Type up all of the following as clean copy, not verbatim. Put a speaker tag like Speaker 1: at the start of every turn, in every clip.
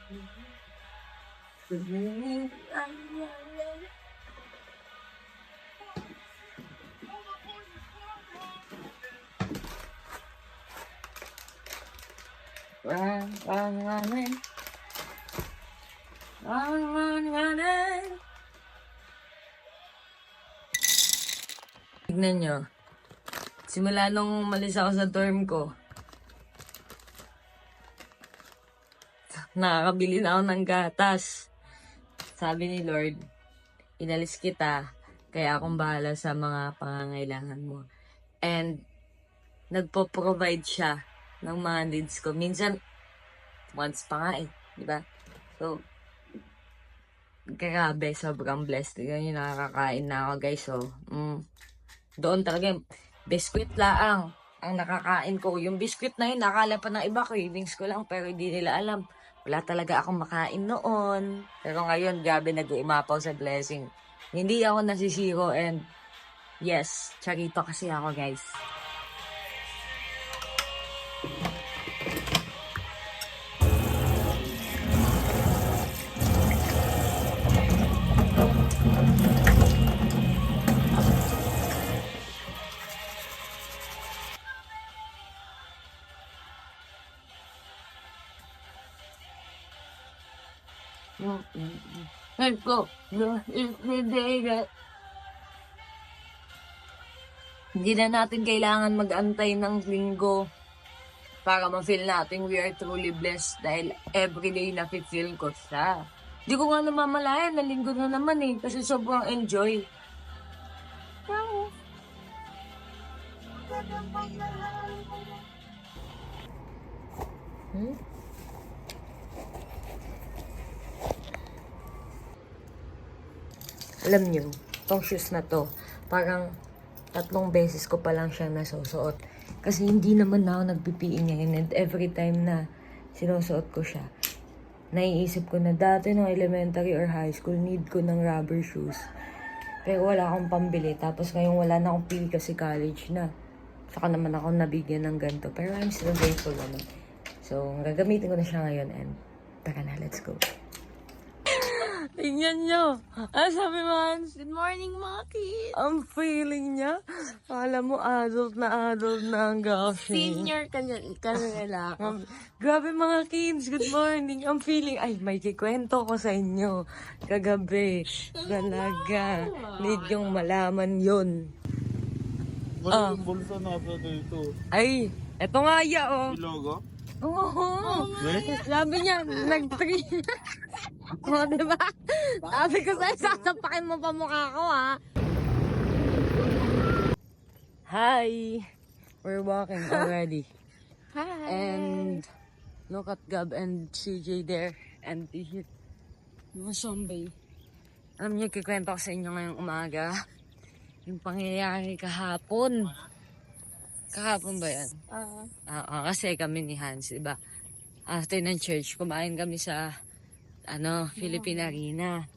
Speaker 1: Tignan nyo. Simula nung umalis ako sa dorm ko, nakakabili na ako ng gatas. Sabi ni Lord, inalis kita, kaya akong bahala sa mga pangangailangan mo. And, nagpo-provide siya ng mga needs ko. Minsan, once pa nga eh, di ba? So, grabe, sobrang blessed. Tignan nyo, nakakakain na ako guys. So, doon talaga, biskwit laang ang nakakain ko. Yung biskwit na yun, nakala pa ng iba, cravings ko lang, pero hindi nila alam. Wala talaga akong makain noon. Pero ngayon, grabe, nag-uumapaw sa blessing. Hindi ako nasisiro and yes, charito kasi ako guys. Let's go. Hindi na natin kailangan mag-antay ng linggo para ma-feel natin we are truly blessed dahil everyday na-feel ko siya. Hindi ko nga namamalayan na linggo na naman eh kasi sobrang enjoy. Alam nyo, tong shoes na to, parang 3 beses ko pa lang siya nasusuot. Kasi hindi naman ako nagpipiin ngayon and every time na sinusuot ko siya, naiisip ko na dati nung elementary or high school, need ko ng rubber shoes. Pero wala akong pambili. Tapos ngayon wala na akong pili kasi college na. Saka naman ako nabigyan ng ganito. Pero I'm still grateful naman. So, gagamitin ko na siya ngayon and tara na, let's go. Tingnan nyo. Sabi man, good morning, Maki. Ang feeling niya, alam mo, adult na ang girlfriend.
Speaker 2: Senior ka nila ako.
Speaker 1: Grabe mga kids, good morning. Ang feeling, ay, may kikwento ko sa inyo. Kagabi, talaga. Need yung malaman yun.
Speaker 3: Ba't yung bulsa nasa dito?
Speaker 1: Ay, eto nga ya, oh.
Speaker 3: Yung logo?
Speaker 1: Oo. Sabi niya, nag-3. O, diba? Sabi ko sa'yo, sasapakin mo pa mukha ko, ha? Hi! We're walking already.
Speaker 2: Hi!
Speaker 1: And look at Gab and CJ there. And here, yung zombie. Alam niyo, kikwento ko sa inyo ngayong umaga. Yung pangyayari kahapon. Kahapon ba yan? Kasi kami ni Hans, diba? After ng church, kumain kami sa Philippine Arena.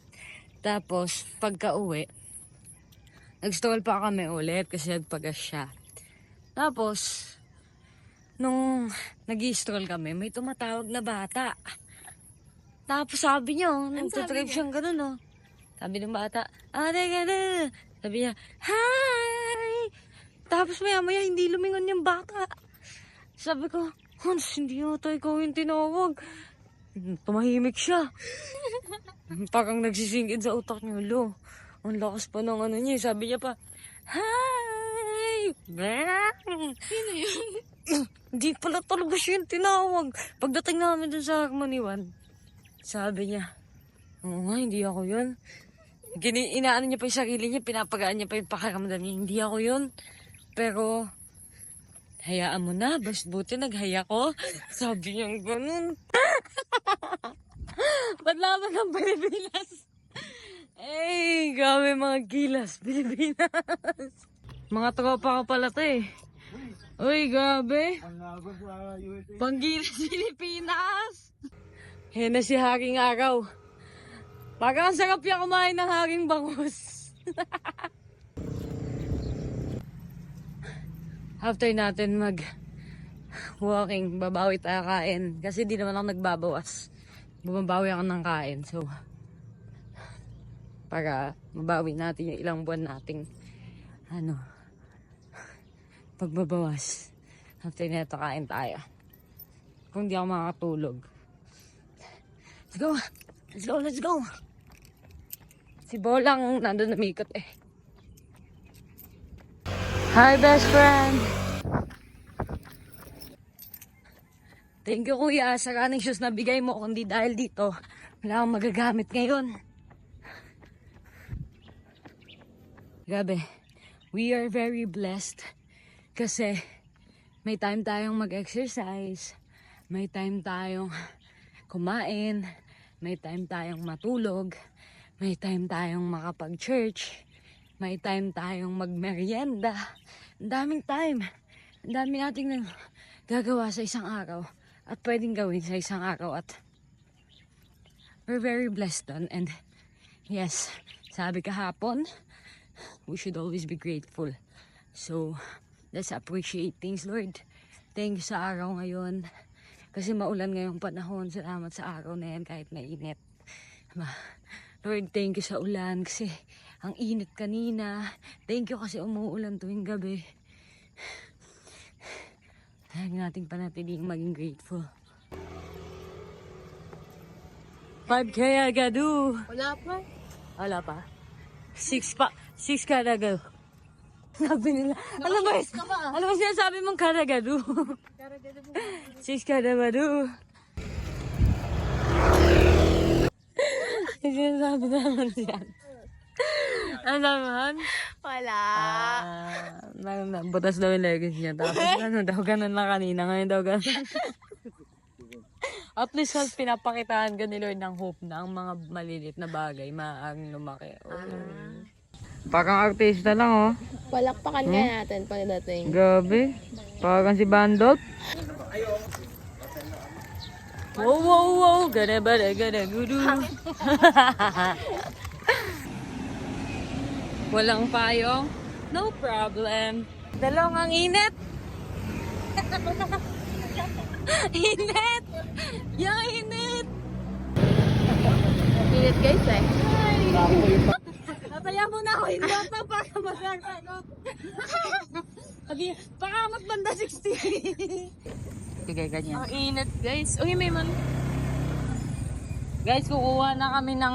Speaker 1: Tapos, pagka-uwi, nag-stroll pa kami ulit kasi nagpagas siya. Tapos, nung nag-i-stroll kami, may tumatawag na bata. Tapos sabi niya, nagtatrip siyang ganun, oh. Sabi ng bata, gada. Sabi niya, hi! Tapos maya-maya, hindi lumingon yung bata. Sabi ko, Hans, hindi yata ikaw yung tinawag. Tumahimik siya. Parang nagsisingin sa utak niya, lo. Ang lakas pa ng niya. Sabi niya pa, hi!
Speaker 2: Sino yun?
Speaker 1: Hindi pala talaga siya yung tinawag. Pagdating namin dun sa Harmony 1, sabi niya, oo nga, hindi ako yun. Inaano niya pa yung sarili niya, pinapagaan niya pa yung pakaramdam niya. Hindi ako yun. Pero, hayaan mo na, bas buti naghaya ko. Sabi niya ganun. Patlaban ng Pilipinas. Eh, grabe mga gilas, Pilipinas. Mga tropa ko pala to eh. Uy, grabe. Panggilas Pilipinas. Yan na si Haring Araw. Parang ang sarap yung kumain ng haring bangus. After natin mag-walking, babawi tayo kain. Kasi di naman ako nagbabawas. bumabawi ako ng kain. So, para mabawi natin yung ilang buwan nating pagbabawas. After neto, kain tayo. Kung di ako makakatulog. Let's go! Let's go! Let's go! Si Bolang nandun namikot eh. Hi, best friend! Thank you, kuya, sa running shoes na bigay mo. Kundi dahil dito, wala akong magagamit ngayon. Grabe, we are very blessed kasi may time tayong mag-exercise, may time tayong kumain, may time tayong matulog, may time tayong makapag-church, may time tayong mag-merienda. Ang daming time. Ang dami nating gagawa sa isang araw at pwedeng gawin sa isang araw at we're very blessed done. And yes, sabi kahapon, we should always be grateful. So, let's appreciate things, Lord. Thank you sa araw ngayon. Kasi maulan ngayong panahon. Salamat sa araw na yan kahit mainit. Lord, thank you sa ulan kasi ang init kanina. Thank you kasi umuulan tuwing gabi. Lagi nating panatiling maging grateful. 5K agadu.
Speaker 2: Wala pa.
Speaker 1: Wala pa. 6 pa. 6 karagado. Sabi nila. Alam mo sinasabi mong karagado? 6 karagado. Sinasabi naman yan. Ano naman?
Speaker 2: Wala.
Speaker 1: Butas daw yung leggings niya. Tapos ganun lang kanina. Ngayon daw ganun. At least pinapakitaan ka ni Lord ng hope na ang mga malilit na bagay maaaring lumaki. Parang artista lang, oh.
Speaker 2: Palakpakan kaya natin pagdating.
Speaker 1: Grabe. Parang si Bandot. Wow, wow, wow. Gana ba na, gana, gudu. Walang payong? No problem. Dalawang ang init. Init! Yung init!
Speaker 2: Pilit guys eh.
Speaker 1: Nataya mo na ako yung bata para magkakagot. Sabi, pakamat banda 60. Sige, ganyan.
Speaker 2: Ang init guys. Uy, may man.
Speaker 1: Guys, kukuha na kami ng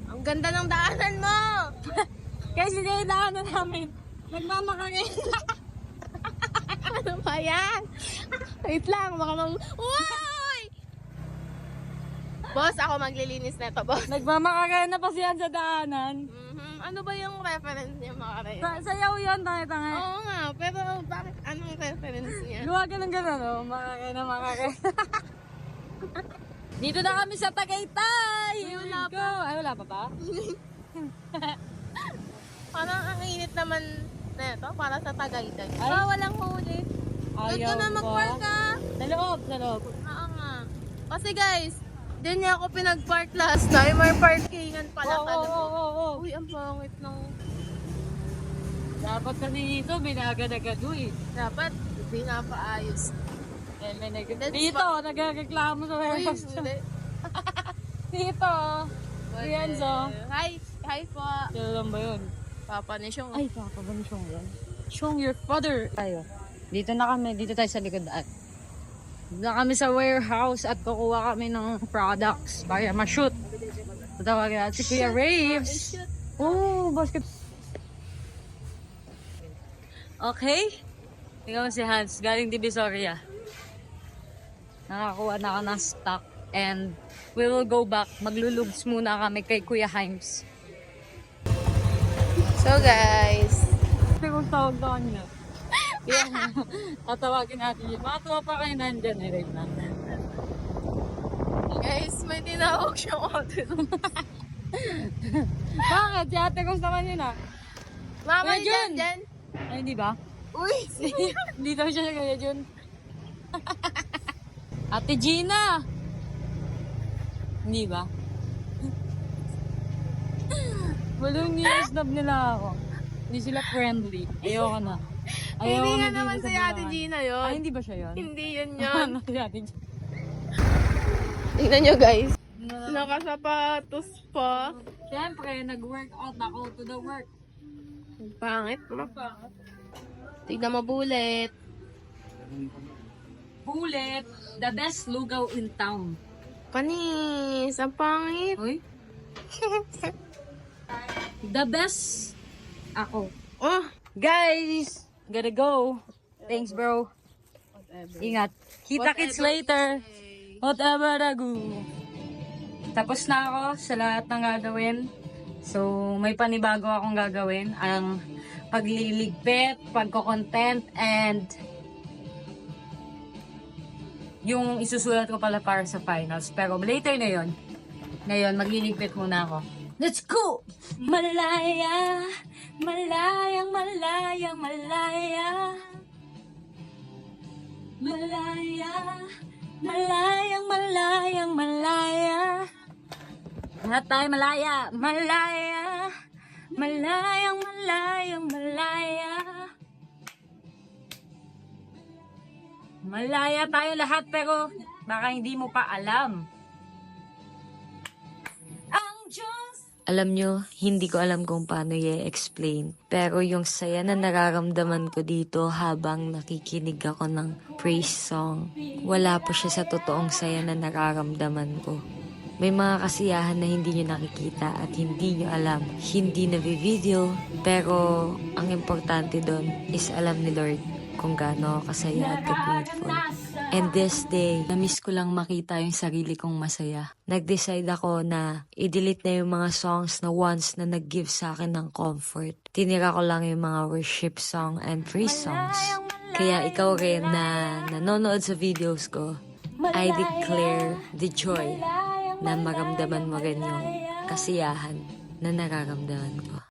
Speaker 2: Ang ganda ng daanan mo!
Speaker 1: Guys, hindi yung daanan namin. Nagmamakangin.
Speaker 2: Ano ba yan? Wait lang, baka Uy! Boss, ako maglilinis na ito, boss.
Speaker 1: Nagmamakangin na pa siya sa daanan.
Speaker 2: Ano ba yung reference niya, Makare?
Speaker 1: Sayaw yun, tanga-tanga.
Speaker 2: Oo nga, pero bakit anong reference niya?
Speaker 1: Luwa ka ng gano'n, no? Makakain na makakain. Dito na kami sa Tagaytay!
Speaker 2: Ay, wala
Speaker 1: Here we go. Ay, wala pa ba?
Speaker 2: Parang ang init naman na ito, para sa Tagaytay.
Speaker 1: Ay.
Speaker 2: Walang huli. Doon ka na mag-park ka.
Speaker 1: Sa loob, sa loob.
Speaker 2: Oo nga. Kasi guys, din niya ako pinag-park last time. May parkingan pala.
Speaker 1: Oo.
Speaker 2: Uy, ang pangit ng...
Speaker 1: Dapat kasi dito, binagad-agado eh.
Speaker 2: Dapat, pinapaayos.
Speaker 1: Dito, nagreklamo sa
Speaker 2: Uy,
Speaker 1: warehouse.
Speaker 2: hindi.
Speaker 1: Dito, si Enzo.
Speaker 2: Hi po.
Speaker 1: Sino lang ba yun?
Speaker 2: Papa ni Shong.
Speaker 1: Ay, papa ba ni Shong yan? Shong, your father. Tayo. Dito na kami, dito tayo sa likod at. Dito na kami sa warehouse at kukuha kami ng products para ma-shoot. Tatawagin natin si Kuya Raves. Oh, basket. Okay. Tingnan mo si Hans, galing Divisoria. Nakakuha na ako ng stock and we will go back. Maglulugs muna kami kay Kuya Himes.
Speaker 2: So guys,
Speaker 1: Kung tawag na kanina. Tatawagin natin yun. Mga tuwa pa kayo nandyan eh, right now.
Speaker 2: guys, may tinawag siyang order.
Speaker 1: Bakit? Si ate gusto naman yun ah.
Speaker 2: Mama
Speaker 1: Kuya
Speaker 2: ni
Speaker 1: Jun!
Speaker 2: Jan.
Speaker 1: Ay, hindi ba?
Speaker 2: Uy!
Speaker 1: Hindi daw siya Kuya Jun. Ate Gina! Hindi ba? Walang niya-snub nila ako. Hindi sila friendly. Ayoko na.
Speaker 2: Hindi nga
Speaker 1: na
Speaker 2: naman
Speaker 1: dito
Speaker 2: si
Speaker 1: sa
Speaker 2: Ate
Speaker 1: mga-
Speaker 2: Gina
Speaker 1: Ay,
Speaker 2: yun.
Speaker 1: hindi ba siya yun?
Speaker 2: Hindi yun yun.
Speaker 1: Ano si Ate Gina?
Speaker 2: Tingnan nyo guys. nakasapatos pa.
Speaker 1: Siyempre, nag-workout ako to the work.
Speaker 2: Ang pangit mo. Tignan mo bullet.
Speaker 1: Bullet, the best lugaw in town.
Speaker 2: Panis, ang pangit.
Speaker 1: Uy? The best ako.
Speaker 2: Oh,
Speaker 1: Guys, gotta go. Thanks, bro. Ingat. Kita-kits later. Whatever I do. Tapos na ako sa lahat ng gagawin. So, may panibago akong gagawin. Ang pagliligpit, pagko-content, and yung isusulat ko pala para sa finals. Pero later na yon. Ngayon, magliligpit muna ako. Let's go! Malaya, malayang, malayang, malaya. Malaya, malayang, malayang, malaya. Lahat tayo malaya, malaya. Malayang, malayang, malaya. Malaya tayo lahat pero baka hindi mo pa alam. Ang Diyos. Alam nyo, hindi ko alam kung paano i-explain. Pero yung saya na nararamdaman ko dito habang nakikinig ako ng praise song, wala po siya sa totoong saya na nararamdaman ko. May mga kasiyahan na hindi nyo nakikita at hindi nyo alam, hindi na-video, pero ang importante doon is alam ni Lord kung gaano ako kasaya at ka-grateful. And this day, na-miss ko lang makita yung sarili kong masaya. Nag-decide ako na i-delete na yung mga songs na once na nag-give sa akin ng comfort. Tinira ko lang yung mga worship song and praise songs. Kaya ikaw rin na nanonood sa videos ko, I declare the joy na maramdaman mo rin yung kasiyahan na nararamdaman ko.